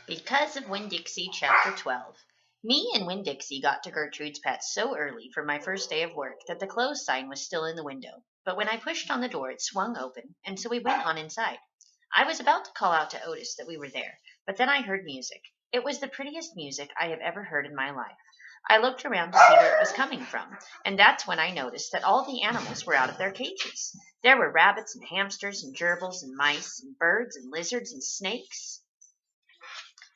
Because of Winn-Dixie, Chapter 12. Me and Winn-Dixie got to Gertrude's Pet so early for my first day of work that the closed sign was still in the window. But when I pushed on the door, it swung open, and so we went on inside. I was about to call out to Otis that we were there, but then I heard music. It was the prettiest music I have ever heard in my life. I looked around to see where it was coming from, and that's when I noticed that all the animals were out of their cages. There were rabbits and hamsters and gerbils and mice and birds and lizards and snakes.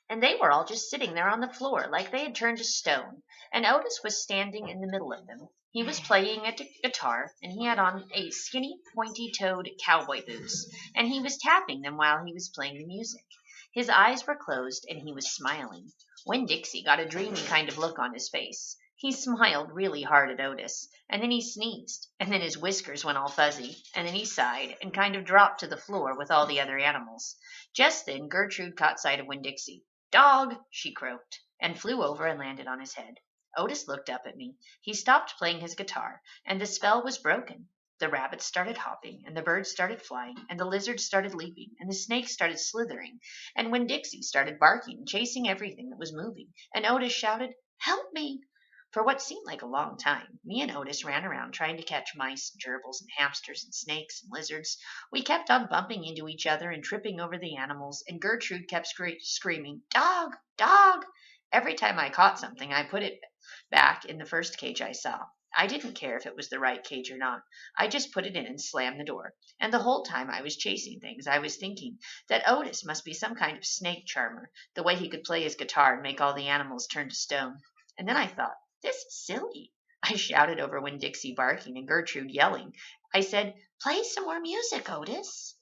And they were all just sitting there on the floor like they had turned to stone, and Otis was standing in the middle of them. He was playing a guitar, and he had on a skinny, pointy-toed cowboy boots, and he was tapping them while he was playing the music. His eyes were closed, and he was smiling. Winn-Dixie got a dreamy kind of look on his face. He smiled really hard at Otis, and then he sneezed, and then his whiskers went all fuzzy, and then he sighed and kind of dropped to the floor with all the other animals. Just then Gertrude caught sight of Winn-Dixie. "Dog!" she croaked, and flew over and landed on his head. Otis looked up at me. He stopped playing his guitar, and the spell was broken. The rabbits started hopping, and the birds started flying, and the lizards started leaping, and the snakes started slithering, and Winn-Dixie started barking and chasing everything that was moving, and Otis shouted, "Help me!" For what seemed like a long time, me and Otis ran around trying to catch mice and gerbils and hamsters and snakes and lizards. We kept on bumping into each other and tripping over the animals, and Gertrude kept screaming, "Dog! Dog!" Every time I caught something, I put it back in the first cage I saw. I didn't care if it was the right cage or not. I just put it in and slammed the door. And the whole time I was chasing things, I was thinking that Otis must be some kind of snake charmer, the way he could play his guitar and make all the animals turn to stone. And then I thought, this is silly. I shouted over Winn-Dixie barking and Gertrude yelling. I said, "Play some more music, Otis."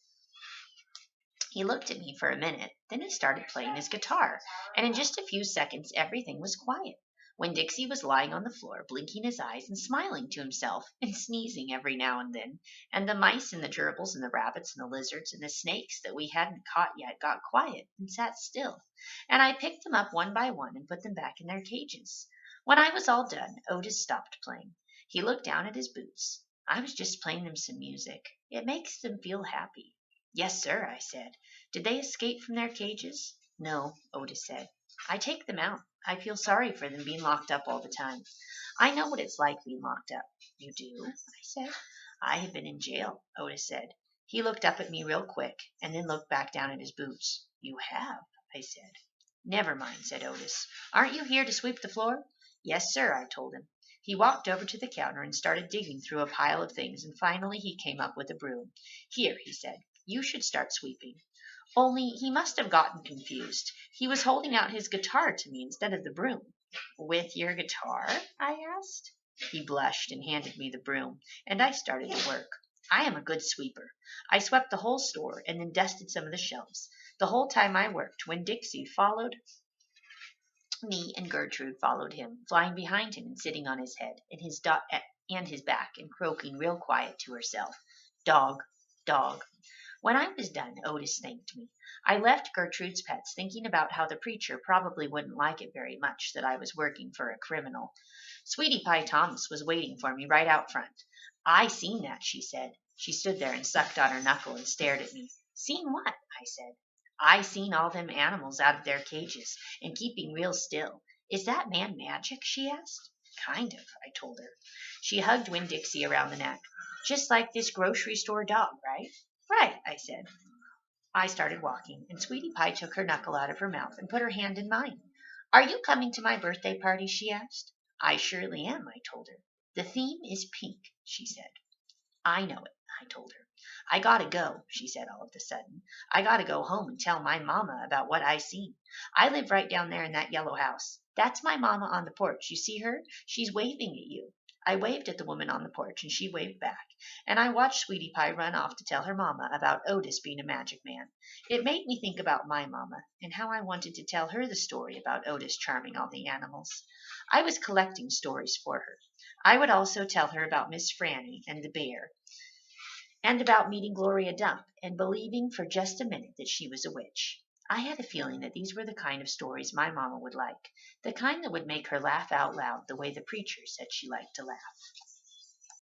He looked at me for a minute, then he started playing his guitar, and in just a few seconds everything was quiet. Winn-Dixie was lying on the floor, blinking his eyes and smiling to himself and sneezing every now and then, and the mice and the gerbils and the rabbits and the lizards and the snakes that we hadn't caught yet got quiet and sat still, and I picked them up one by one and put them back in their cages. When I was all done, Otis stopped playing. He looked down at his boots. "I was just playing them some music. It makes them feel happy." "Yes, sir," I said. "Did they escape from their cages?" "No," Otis said. "I take them out. I feel sorry for them being locked up all the time. I know what it's like being locked up." "You do?" I said. "I have been in jail," Otis said. He looked up at me real quick and then looked back down at his boots. "You have?" I said. "Never mind," said Otis. "Aren't you here to sweep the floor?" "Yes, sir," I told him. He walked over to the counter and started digging through a pile of things, and finally he came up with a broom. "Here," he said, "you should start sweeping." Only he must have gotten confused. He was holding out his guitar to me instead of the broom. "With your guitar?" I asked. He blushed and handed me the broom, and I started to work. I am a good sweeper. I swept the whole store and then dusted some of the shelves. The whole time I worked, Winn-Dixie followed me and Gertrude followed him, flying behind him and sitting on his head and his back and croaking real quiet to herself, "Dog, dog." When I was done, Otis thanked me. I left Gertrude's Pets thinking about how the preacher probably wouldn't like it very much that I was working for a criminal. Sweetie Pie Thomas was waiting for me right out front. "I seen that," she said. She stood there and sucked on her knuckle and stared at me. "Seen what?" I said. "I seen all them animals out of their cages and keeping real still. Is that man magic?" she asked. "Kind of," I told her. She hugged Winn-Dixie around the neck. "Just like this grocery store dog, right?" "Right," I said. I started walking, and Sweetie Pie took her knuckle out of her mouth and put her hand in mine. "Are you coming to my birthday party?" she asked. "I surely am," I told her. "The theme is pink," she said. "I know it," I told her. "I gotta go," she said all of a sudden. "I gotta go home and tell my mamma about what I seen. I live right down there in that yellow house. That's my mamma on the porch. You see her? She's waving at you." I waved at the woman on the porch, and she waved back, and I watched Sweetie Pie run off to tell her mamma about Otis being a magic man. It made me think about my mamma, and how I wanted to tell her the story about Otis charming all the animals. I was collecting stories for her. I would also tell her about Miss Franny and the bear, and about meeting Gloria Dump and believing for just a minute that she was a witch. I had a feeling that these were the kind of stories my mamma would like, the kind that would make her laugh out loud the way the preacher said she liked to laugh.